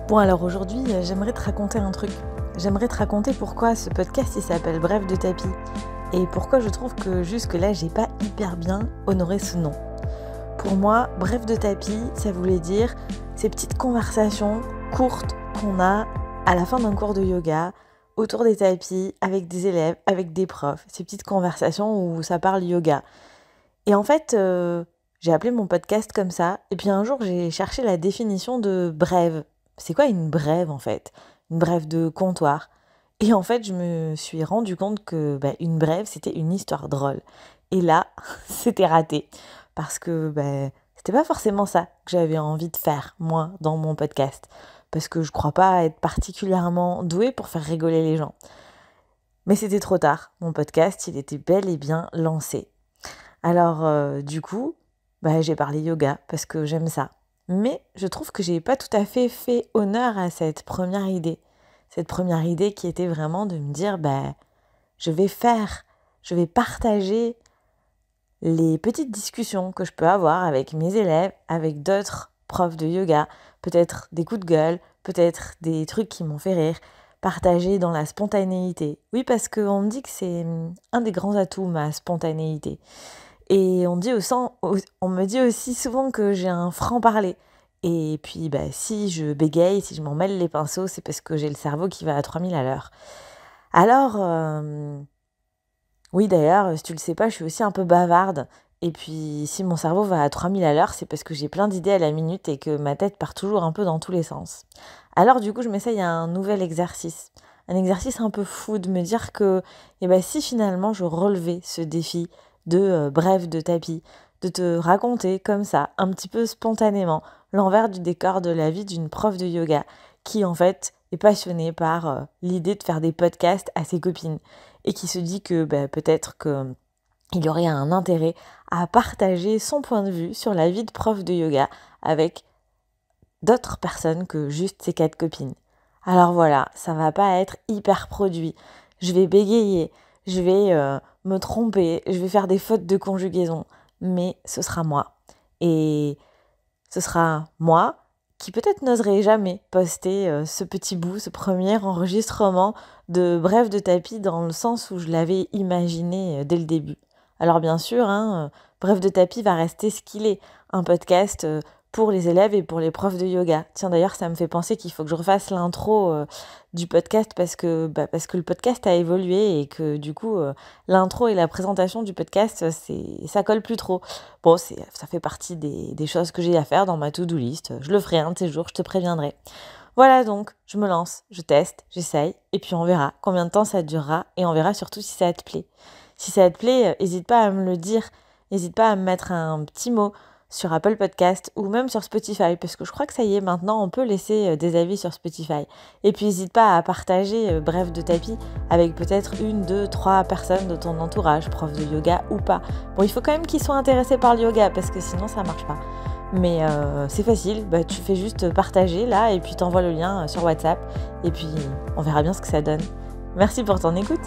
Bon alors aujourd'hui, j'aimerais te raconter un truc. J'aimerais te raconter pourquoi ce podcast il s'appelle Bref de tapis et pourquoi je trouve que jusque-là j'ai pas hyper bien honoré ce nom. Pour moi, Bref de tapis, ça voulait dire ces petites conversations courtes qu'on a à la fin d'un cours de yoga, autour des tapis, avec des élèves, avec des profs. Ces petites conversations où ça parle yoga. Et en fait, j'ai appelé mon podcast comme ça. Et puis un jour, j'ai cherché la définition de brève. C'est quoi une brève en fait? Une brève de comptoir. Et en fait, je me suis rendu compte que une brève, c'était une histoire drôle. Et là, c'était raté. Parce que c'était pas forcément ça que j'avais envie de faire, moi, dans mon podcast. Parce que je crois pas être particulièrement douée pour faire rigoler les gens. Mais c'était trop tard. Mon podcast, il était bel et bien lancé. Alors, du coup, j'ai parlé yoga parce que j'aime ça. Mais je trouve que j'ai pas tout à fait honneur à cette première idée. Cette première idée qui était vraiment de me dire, je vais partager les petites discussions que je peux avoir avec mes élèves, avec d'autres profs de yoga, peut-être des coups de gueule, peut-être des trucs qui m'ont fait rire, partager dans la spontanéité. Oui, parce qu'on me dit que c'est un des grands atouts, ma spontanéité. Et on me dit aussi souvent que j'ai un franc-parler. Et puis, si je bégaye, si je m'en mêle les pinceaux, c'est parce que j'ai le cerveau qui va à 3000 à l'heure. Alors, oui d'ailleurs, si tu le sais pas, je suis aussi un peu bavarde. Et puis, si mon cerveau va à 3000 à l'heure, c'est parce que j'ai plein d'idées à la minute et que ma tête part toujours un peu dans tous les sens. Alors, du coup, je m'essaye à un nouvel exercice. Un exercice un peu fou de me dire que, si finalement je relevais ce défi de bref de tapis, de te raconter comme ça, un petit peu spontanément, l'envers du décor de la vie d'une prof de yoga qui en fait est passionnée par l'idée de faire des podcasts à ses copines et qui se dit que peut-être qu'il y aurait un intérêt à partager son point de vue sur la vie de prof de yoga avec d'autres personnes que juste ses 4 copines. Alors voilà, ça va pas être hyper produit. Je vais bégayer, je vais me tromper, je vais faire des fautes de conjugaison, mais ce sera moi. Et ce sera moi qui peut-être n'oserait jamais poster ce petit bout, ce premier enregistrement de Bref de tapis dans le sens où je l'avais imaginé dès le début. Alors bien sûr, Bref de tapis va rester ce qu'il est, un podcast pour les élèves et pour les profs de yoga. Tiens, d'ailleurs, ça me fait penser qu'il faut que je refasse l'intro du podcast parce que le podcast a évolué et que du coup, l'intro et la présentation du podcast, ça colle plus trop. Bon, ça fait partie des choses que j'ai à faire dans ma to-do list. Je le ferai un de ces jours, je te préviendrai. Voilà donc, je me lance, je teste, j'essaye et puis on verra combien de temps ça durera et on verra surtout si ça te plaît. Si ça te plaît, n'hésite pas à me le dire, n'hésite pas à me mettre un petit mot sur Apple Podcast ou même sur Spotify, parce que je crois que ça y est, maintenant on peut laisser des avis sur Spotify. Et puis n'hésite pas à partager Bref de tapis avec peut-être 1, 2, 3 personnes de ton entourage, prof de yoga ou pas. Bon, il faut quand même qu'ils soient intéressés par le yoga, parce que sinon ça marche pas. Mais c'est facile, tu fais juste partager là, et puis t'envoies le lien sur WhatsApp, et puis on verra bien ce que ça donne. Merci pour ton écoute.